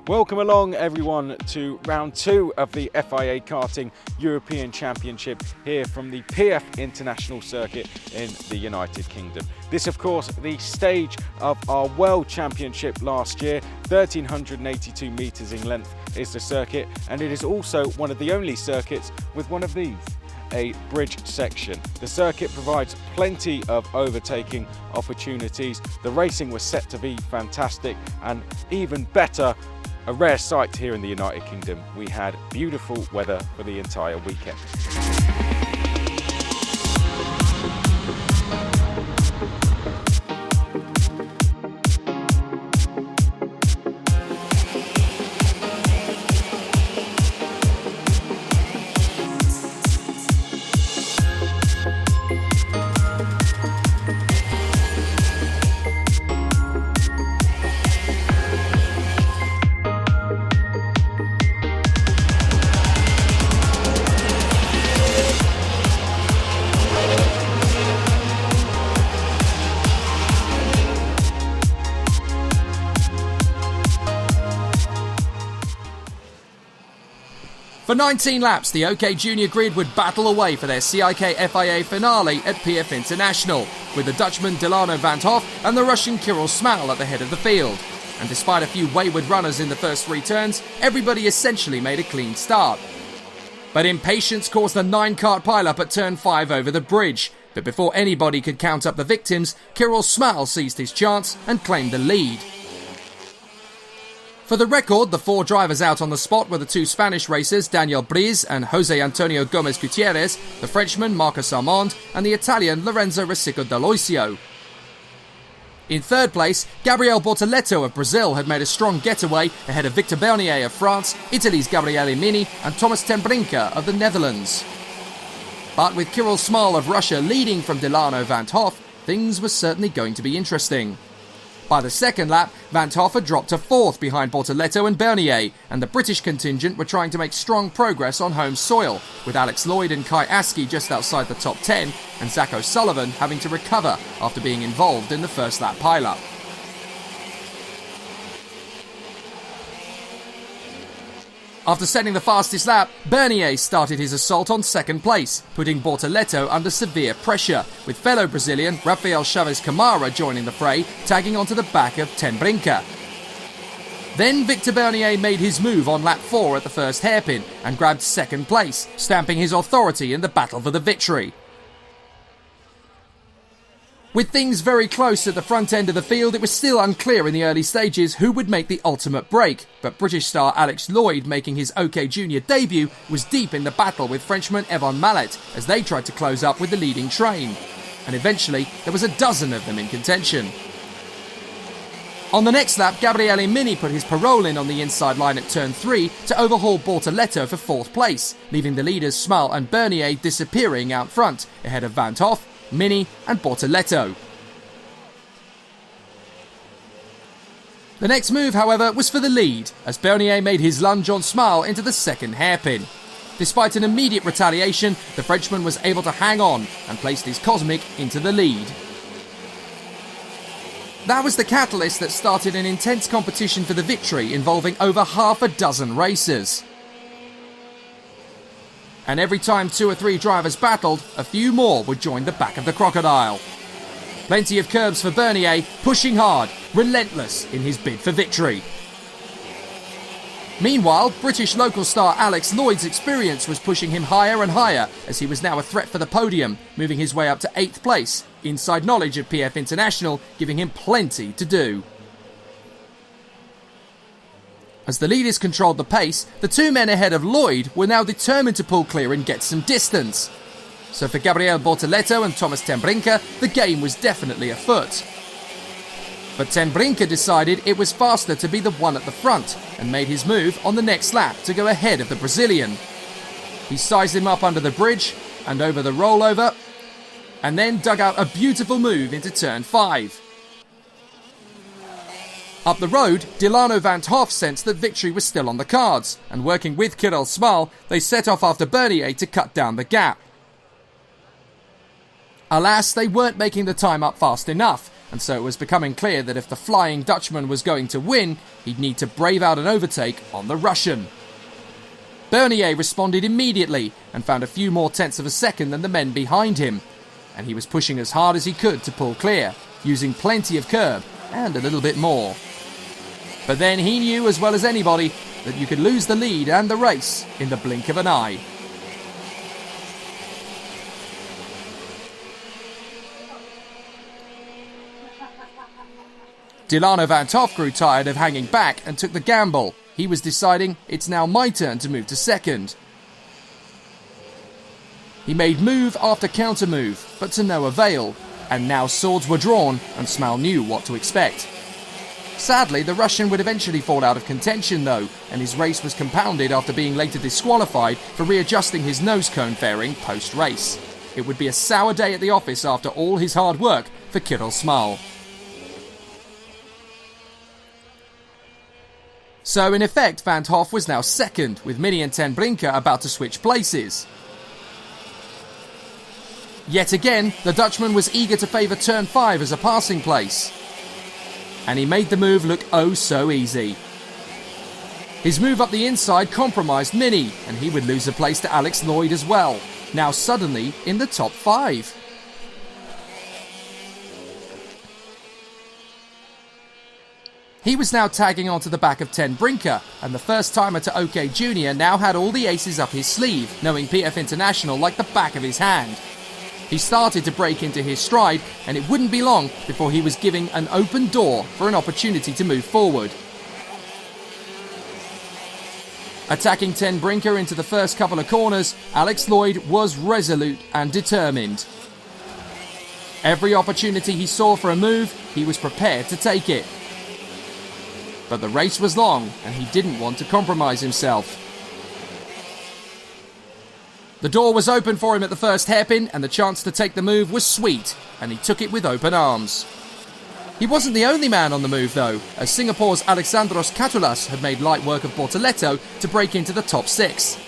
Welcome along everyone to round 2 of the FIA Karting European Championship here from the PF International Circuit in the United Kingdom. This of course the stage of our World Championship last year. 1382 metres in length is the circuit, and it is also one of the only circuits with one of these, a bridge section. The circuit provides plenty of overtaking opportunities. The racing was set to be fantastic, and even better, a rare sight here in the United Kingdom. We had beautiful weather for the entire weekend. For 19 laps, the OK Junior grid would battle away for their CIK-FIA finale at PF International, with the Dutchman Dilano Van T'Hoff and the Russian Kirill Smal at the head of the field. And despite a few wayward runners in the first 3 turns, everybody essentially made a clean start. But impatience caused the 9-kart pile-up at turn 5 over the bridge. But before anybody could count up the victims, Kirill Smal seized his chance and claimed the lead. For the record, the 4 drivers out on the spot were the 2 Spanish racers, Daniel Prix and Jose Antonio Gomez Gutierrez, the Frenchman Marcos Armand, and the Italian Lorenzo Riccico D'Aloisio. In third place, Gabriele Bortoleto of Brazil had made a strong getaway ahead of Victor Bernier of France, Italy's Gabriele Mini, and Thomas ten Brinker of the Netherlands. But with Kirill Smal of Russia leading from Dilano Van T'Hoff, things were certainly going to be interesting. By the second lap, Van T'Hoff had dropped to 4th behind Bortoleto and Bernier, and the British contingent were trying to make strong progress on home soil, with Alex Lloyd and Kai Askey just outside the top 10, and Zach O'Sullivan having to recover after being involved in the first lap pile-up. After setting the fastest lap, Bernier started his assault on second place, putting Bortoleto under severe pressure, with fellow Brazilian Rafael Chaves Camara joining the fray, tagging onto the back of ten Brinker. Then Victor Bernier made his move on lap 4 at the first hairpin and grabbed second place, stamping his authority in the battle for the victory. With things very close at the front end of the field, it was still unclear in the early stages who would make the ultimate break, but British star Alex Lloyd, making his OK Junior debut, was deep in the battle with Frenchman Yvon Mallet as they tried to close up with the leading train. And eventually, there was a dozen of them in contention. On the next lap, Gabriele Mini put his parole in on the inside line at turn 3 to overhaul Bortoleto for 4th place, leaving the leaders Smal and Bernier disappearing out front, ahead of Van T'Hoff, Mini and Bortoleto. The next move, however, was for the lead, as Bernier made his lunge on Smal into the second hairpin. Despite an immediate retaliation, the Frenchman was able to hang on and placed his Cosmic into the lead. That was the catalyst that started an intense competition for the victory involving over half a dozen racers. And every time 2 or 3 drivers battled, a few more would join the back of the crocodile. Plenty of curbs for Bernier, pushing hard, relentless in his bid for victory. Meanwhile, British local star Alex Lloyd's experience was pushing him higher and higher, as he was now a threat for the podium, moving his way up to 8th place, inside knowledge of PF International giving him plenty to do. As the leaders controlled the pace, the 2 men ahead of Lloyd were now determined to pull clear and get some distance. So for Gabriele Bortoleto and Thomas ten Brinker, the game was definitely afoot. But ten Brinker decided it was faster to be the one at the front and made his move on the next lap to go ahead of the Brazilian. He sized him up under the bridge and over the rollover, and then dug out a beautiful move into turn 5. Up the road, Dilano Van T'Hoff sensed that victory was still on the cards, and working with Kirill Smal, they set off after Bernier to cut down the gap. Alas, they weren't making the time up fast enough, and so it was becoming clear that if the Flying Dutchman was going to win, he'd need to brave out an overtake on the Russian. Bernier responded immediately and found a few more tenths of a second than the men behind him, and he was pushing as hard as he could to pull clear, using plenty of curb and a little bit more. But then he knew as well as anybody that you could lose the lead and the race in the blink of an eye. Dilano Van T'Hoff grew tired of hanging back and took the gamble. He was deciding it's now my turn to move to second. He made move after counter move, but to no avail, and now swords were drawn and Small knew what to expect. Sadly, the Russian would eventually fall out of contention though, and his race was compounded after being later disqualified for readjusting his nose cone fairing post-race. It would be a sour day at the office after all his hard work for Kirill Small. So in effect, Van T'Hoff was now second, with Mini and Ten Brinker about to switch places. Yet again, the Dutchman was eager to favour turn 5 as a passing place. And he made the move look oh so easy. His move up the inside compromised Mini, and he would lose a place to Alex Lloyd as well, now suddenly in the top 5. He was now tagging onto the back of Ten Brinker, and the first timer to OK Junior now had all the aces up his sleeve, knowing PF International like the back of his hand. He started to break into his stride, and it wouldn't be long before he was giving an open door for an opportunity to move forward. Attacking Ten Brinker into the first couple of corners, Alex Lloyd was resolute and determined. Every opportunity he saw for a move, he was prepared to take it. But the race was long, and he didn't want to compromise himself. The door was open for him at the first hairpin, and the chance to take the move was sweet, and he took it with open arms. He wasn't the only man on the move though, as Singapore's Alexandros Katulas had made light work of Bortoleto to break into the top 6.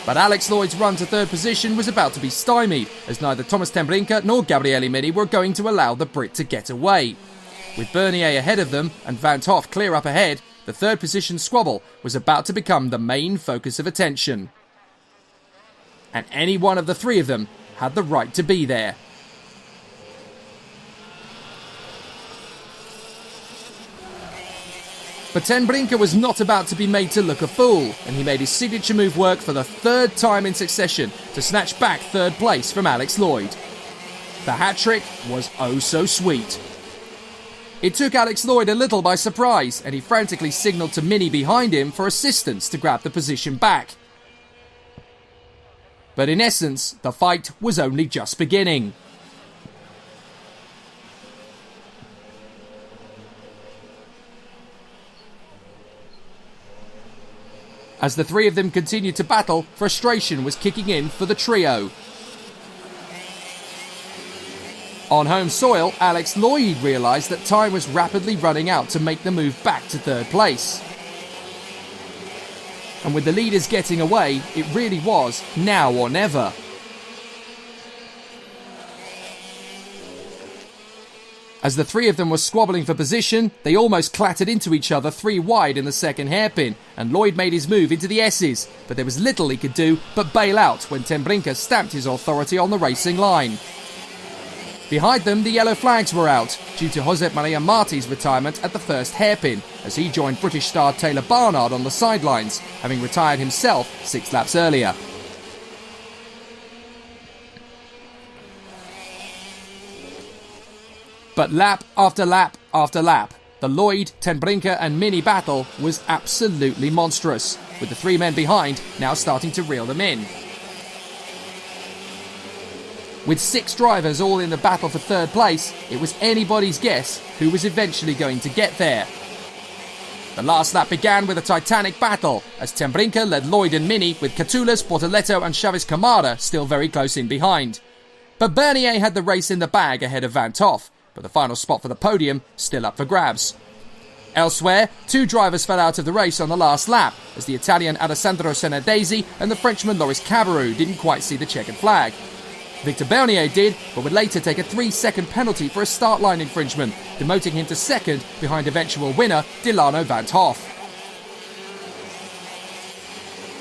But Alex Lloyd's run to third position was about to be stymied, as neither Thomas Ten Brinker nor Gabriele Mini were going to allow the Brit to get away. With Bernier ahead of them and Van T'Hoff clear up ahead, the third position squabble was about to become the main focus of attention. And any one of the three of them had the right to be there. But Ten Brinker was not about to be made to look a fool, and he made his signature move work for the third time in succession to snatch back third place from Alex Lloyd. The hat-trick was oh so sweet. It took Alex Lloyd a little by surprise, and he frantically signalled to Mini behind him for assistance to grab the position back. But in essence, the fight was only just beginning. As the three of them continued to battle, frustration was kicking in for the trio. On home soil, Alex Lloyd realised that time was rapidly running out to make the move back to third place. And with the leaders getting away, it really was now or never. As the three of them were squabbling for position, they almost clattered into each other 3 wide in the second hairpin, and Lloyd made his move into the S's, but there was little he could do but bail out when Ten Brinker stamped his authority on the racing line. Behind them, the yellow flags were out, due to Josep Maria Marti's retirement at the first hairpin, as he joined British star Taylor Barnard on the sidelines, having retired himself 6 laps earlier. But lap after lap after lap, the Lloyd, Ten Brinker and Mini battle was absolutely monstrous, with the 3 men behind now starting to reel them in. With 6 drivers all in the battle for third place, it was anybody's guess who was eventually going to get there. The last lap began with a titanic battle, as Ten Brinker led Lloyd and Mini with Katulas, Bortoleto and Chavez Camara still very close in behind. But Bernier had the race in the bag ahead of Van T'Hoff, but the final spot for the podium still up for grabs. Elsewhere, 2 drivers fell out of the race on the last lap, as the Italian Alessandro Senadesi and the Frenchman Loris Cabarrou didn't quite see the checkered flag. Victor Bernier did, but would later take a 3-second penalty for a start line infringement, demoting him to second behind eventual winner Dilano Van T'Hoff.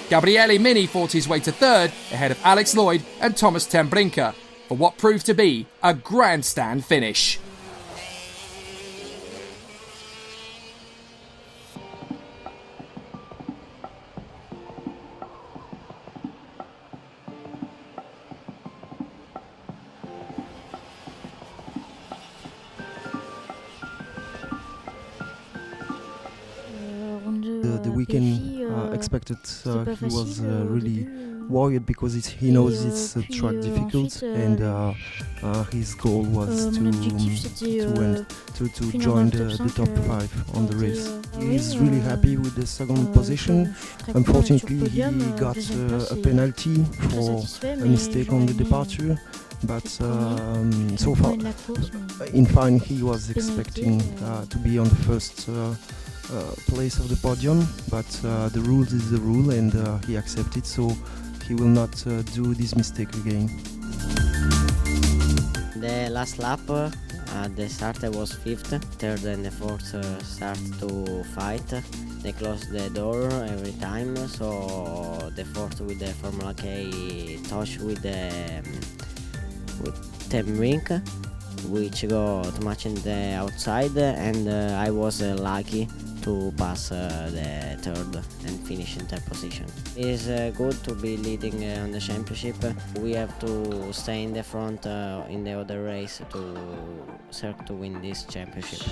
Gabriele Mini fought his way to third, ahead of Alex Lloyd and Thomas ten Brinker, for what proved to be a grandstand finish. The weekend expected he was really worried because he knows it's a track difficult, and his goal was to join the top 5 on the race. He's really happy with the second position. Unfortunately, he got a penalty for a mistake on the departure. But so far, in fine, he was expecting to be on the first place of the podium, but the rules is the rule, and he accepted, so he will not do this mistake again. The last lap at the start I was 5th, 3rd and the 4th start to fight. They closed the door every time, so the 4th with the Formula K touch with Ten Rink, which got much in the outside, and I was lucky to pass the 3rd and finish in 3rd position. It is good to be leading on the championship. We have to stay in the front in the other race to search to win this championship.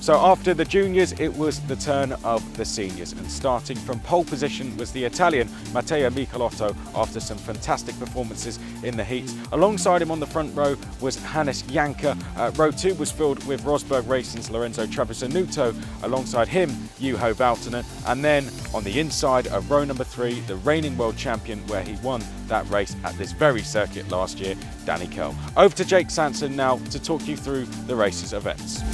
So after the juniors, it was the turn of the seniors, and starting from pole position was the Italian Matteo Michelotto after some fantastic performances in the heats. Alongside him on the front row was Hannes Janker. Row 2 was filled with Rosberg Racing's Lorenzo Travisanuto, alongside him Juho Valtonen, and then on the inside of row number 3, the reigning world champion, where he won that race at this very circuit last year, Danny Curl. Over to Jake Sanson now to talk you through the race's events.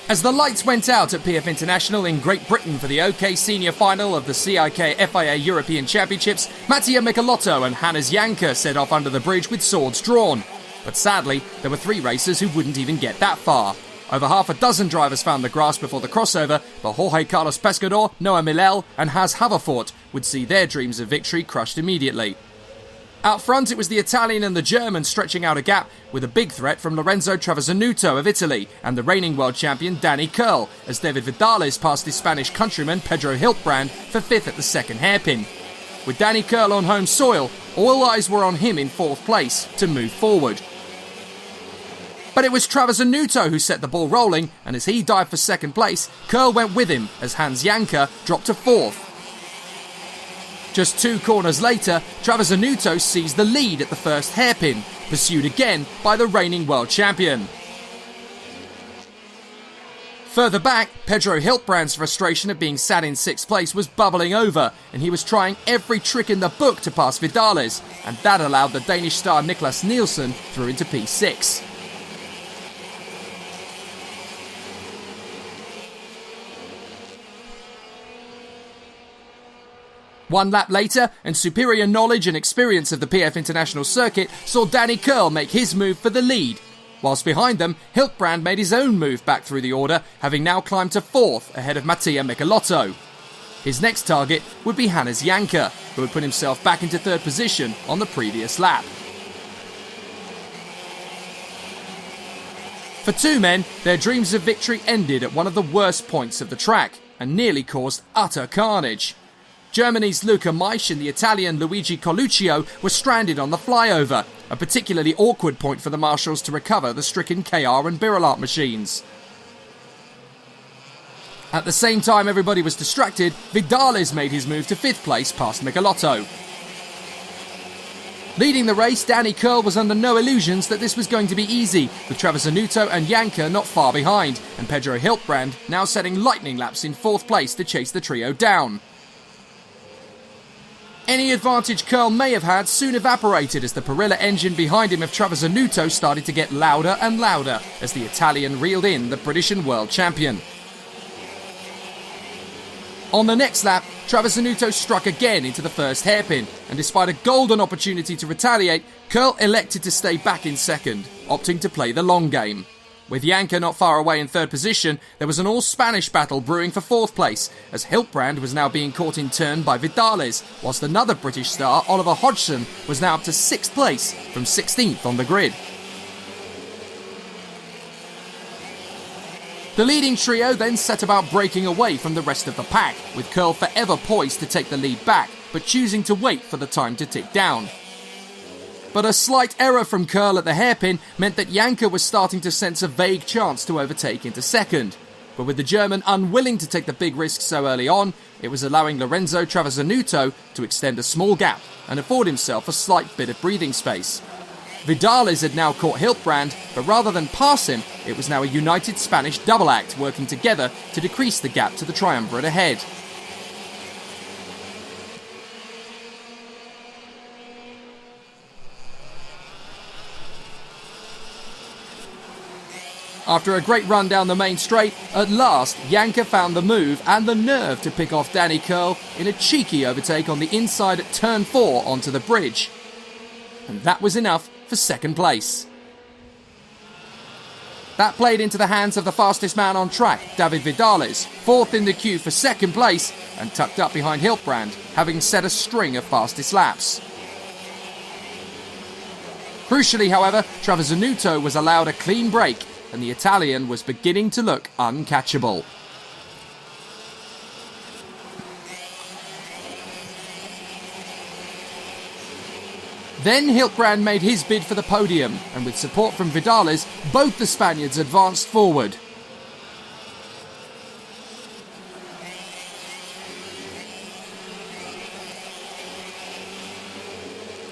As the lights went out at PF International in Great Britain for the OK Senior Final of the CIK-FIA European Championships, Matteo Michelotto and Hannes Janker set off under the bridge with swords drawn. But sadly, there were 3 racers who wouldn't even get that far. Over half a dozen drivers found the grass before the crossover, but Jorge Carlos Pescador, Noah Milel and Has Haverfort would see their dreams of victory crushed immediately. Out front, it was the Italian and the German stretching out a gap, with a big threat from Lorenzo Travisanuto of Italy and the reigning world champion Danny Curl, as David Vidales passed his Spanish countryman Pedro Hiltbrand for 5th at the second hairpin. With Danny Curl on home soil, all eyes were on him in 4th place to move forward. But it was Travisanuto who set the ball rolling, and as he dived for 2nd place, Curl went with him as Hannes Janker dropped to 4th. Just 2 corners later, Travisanuto seized the lead at the first hairpin, pursued again by the reigning world champion. Further back, Pedro Hiltbrand's frustration at being sat in 6th place was bubbling over, and he was trying every trick in the book to pass Vidales, and that allowed the Danish star Niklas Nielsen through into P6. One lap later, and superior knowledge and experience of the PF International circuit saw Danny Curl make his move for the lead. Whilst behind them, Hiltbrand made his own move back through the order, having now climbed to 4th ahead of Matteo Michelotto. His next target would be Hannes Janker, who had put himself back into 3rd position on the previous lap. For 2 men, their dreams of victory ended at one of the worst points of the track, and nearly caused utter carnage. Germany's Luca Maisch and the Italian Luigi Coluccio were stranded on the flyover, a particularly awkward point for the marshals to recover the stricken KR and Birolart machines. At the same time everybody was distracted, Vidales made his move to 5th place past Michelotto. Leading the race, Danny Curl was under no illusions that this was going to be easy, with Travisanuto and Janker not far behind, and Pedro Hiltbrand now setting lightning laps in 4th place to chase the trio down. Any advantage Curl may have had soon evaporated as the Perilla engine behind him of Travasanuto started to get louder and louder as the Italian reeled in the British and world champion. On the next lap, Travasanuto struck again into the first hairpin, and despite a golden opportunity to retaliate, Curl elected to stay back in second, opting to play the long game. With Janker not far away in third position, there was an all-Spanish battle brewing for fourth place, as Hiltbrand was now being caught in turn by Vidales, whilst another British star, Oliver Hodgson, was now up to sixth place from 16th on the grid. The leading trio then set about breaking away from the rest of the pack, with Curl forever poised to take the lead back, but choosing to wait for the time to tick down. But a slight error from Curl at the hairpin meant that Janker was starting to sense a vague chance to overtake into second. But with the German unwilling to take the big risk so early on, it was allowing Lorenzo Travasanuto to extend a small gap and afford himself a slight bit of breathing space. Vidales had now caught Hiltbrand, but rather than pass him, it was now a united Spanish double act working together to decrease the gap to the triumvirate ahead. After a great run down the main straight, at last Janker found the move and the nerve to pick off Danny Curl in a cheeky overtake on the inside at turn 4 onto the bridge. And that was enough for second place. That played into the hands of the fastest man on track, David Vidales, fourth in the queue for second place and tucked up behind Hiltbrand, having set a string of fastest laps. Crucially, however, Travasanuto was allowed a clean break, and the Italian was beginning to look uncatchable. Then Hiltbrand made his bid for the podium, and with support from Vidales, both the Spaniards advanced forward.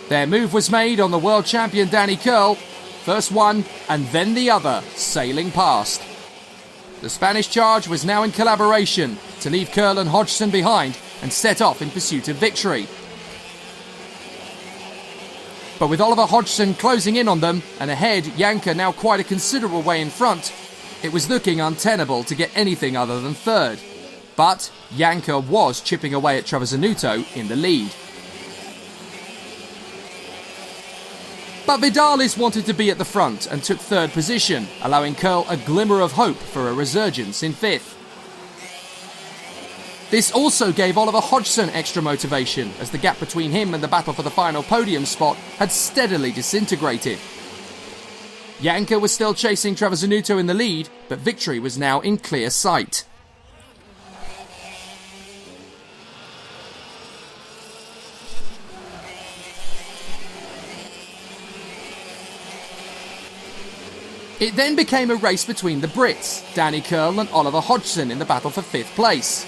Their move was made on the world champion Danny Curl. First one, and then the other, sailing past. The Spanish charge was now in collaboration to leave Curl and Hodgson behind and set off in pursuit of victory. But with Oliver Hodgson closing in on them, and ahead Janker now quite a considerable way in front, it was looking untenable to get anything other than third. But Janker was chipping away at Travasanuto in the lead. But Vidales wanted to be at the front and took third position, allowing Curl a glimmer of hope for a resurgence in fifth. This also gave Oliver Hodgson extra motivation, as the gap between him and the battle for the final podium spot had steadily disintegrated. Janker was still chasing Travasanuto in the lead, but victory was now in clear sight. It then became a race between the Brits, Danny Curl and Oliver Hodgson, in the battle for fifth place.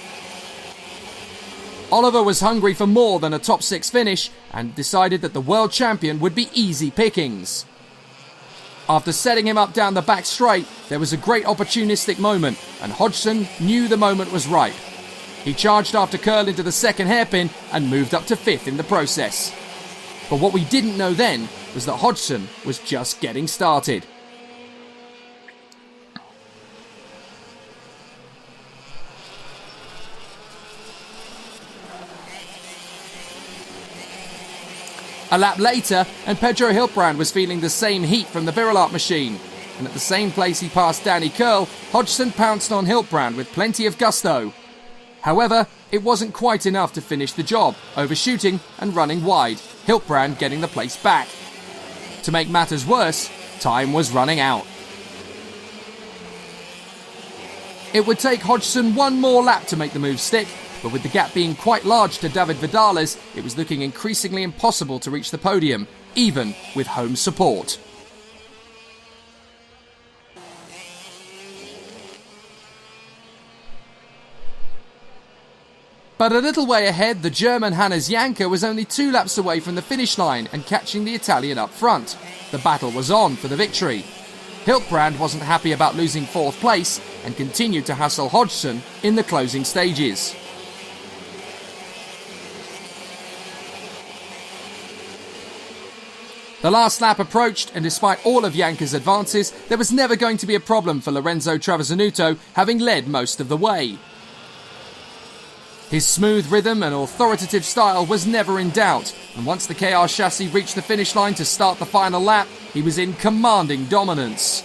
Oliver was hungry for more than a top 6 finish and decided that the world champion would be easy pickings. After setting him up down the back straight, there was a great opportunistic moment, and Hodgson knew the moment was ripe. He charged after Curl into the second hairpin and moved up to fifth in the process. But what we didn't know then was that Hodgson was just getting started. A lap later, and Pedro Hiltbrand was feeling the same heat from the Virilart machine. And at the same place he passed Danny Curl, Hodgson pounced on Hiltbrand with plenty of gusto. However, it wasn't quite enough to finish the job, overshooting and running wide, Hiltbrand getting the place back. To make matters worse, time was running out. It would take Hodgson one more lap to make the move stick, but with the gap being quite large to David Vidales, it was looking increasingly impossible to reach the podium, even with home support. But a little way ahead, the German Hannes Janker was only 2 laps away from the finish line and catching the Italian up front. The battle was on for the victory. Hiltbrand wasn't happy about losing 4th place and continued to hassle Hodgson in the closing stages. The last lap approached, and despite all of Janker's advances, there was never going to be a problem for Lorenzo Travassanuto, having led most of the way. His smooth rhythm and authoritative style was never in doubt, and once the KR chassis reached the finish line to start the final lap, he was in commanding dominance.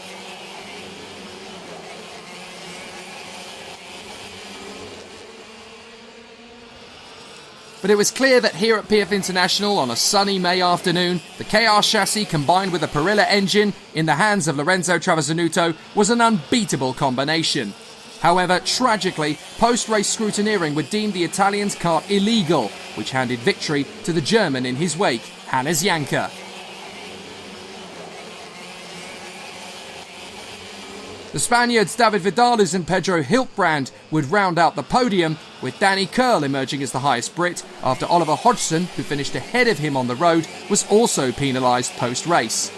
But it was clear that here at PF International on a sunny May afternoon, the KR chassis combined with a Perilla engine in the hands of Lorenzo Travassanuto was an unbeatable combination. However, tragically, post-race scrutineering would deem the Italian's kart illegal, which handed victory to the German in his wake, Hannes Janker. The Spaniards David Vidales and Pedro Hiltbrand would round out the podium, with Danny Curl emerging as the highest Brit after Oliver Hodgson, who finished ahead of him on the road, was also penalised post-race.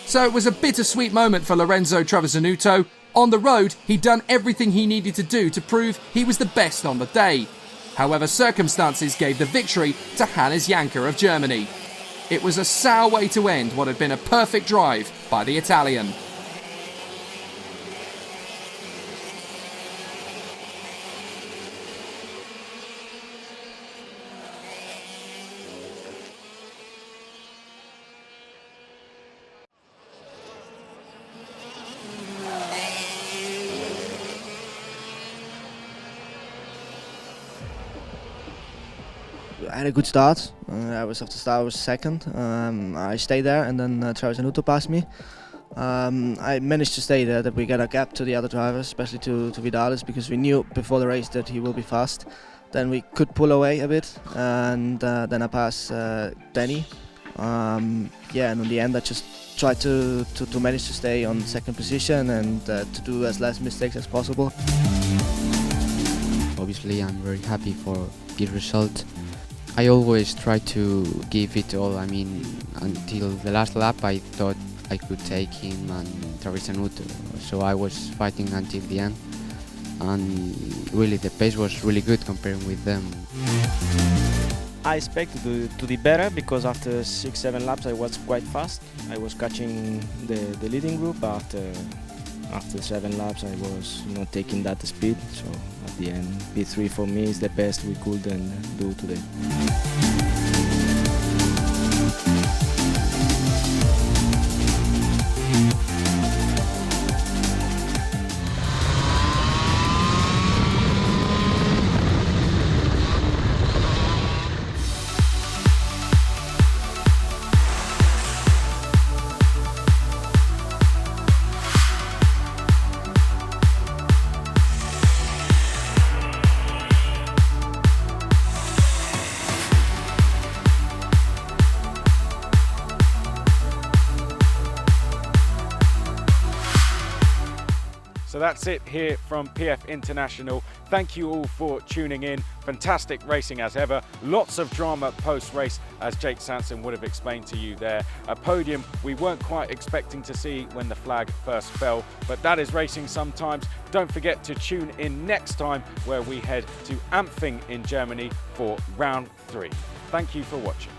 So it was a bittersweet moment for Lorenzo Travassanuto. On the road, he'd done everything he needed to do to prove he was the best on the day. However, circumstances gave the victory to Hannes Janker of Germany. It was a sour way to end what had been a perfect drive by the Italian. I had a good start. I was second. I stayed there, and then Travassanuto passed me. I managed to stay there, that we got a gap to the other drivers, especially to Vidales, because we knew before the race that he will be fast. Then we could pull away a bit, and then I passed Danny. And in the end I just tried to manage to stay on second position and to do as less mistakes as possible. Obviously I'm very happy for this result. I always try to give it all. I mean, until the last lap I thought I could take him and Travassanuto, so I was fighting until the end, and really the pace was really good comparing with them. I expected to be better because after 6-7 laps I was quite fast. I was catching the leading group, but after 7 laps I was not taking that speed, so at the end P3 for me is the best we could do today. So that's it here from PF International. Thank you all for tuning in. Fantastic racing as ever. Lots of drama post-race, as Jake Sanson would have explained to you there. A podium we weren't quite expecting to see when the flag first fell, but that is racing sometimes. Don't forget to tune in next time where we head to Ampfing in Germany for round 3. Thank you for watching.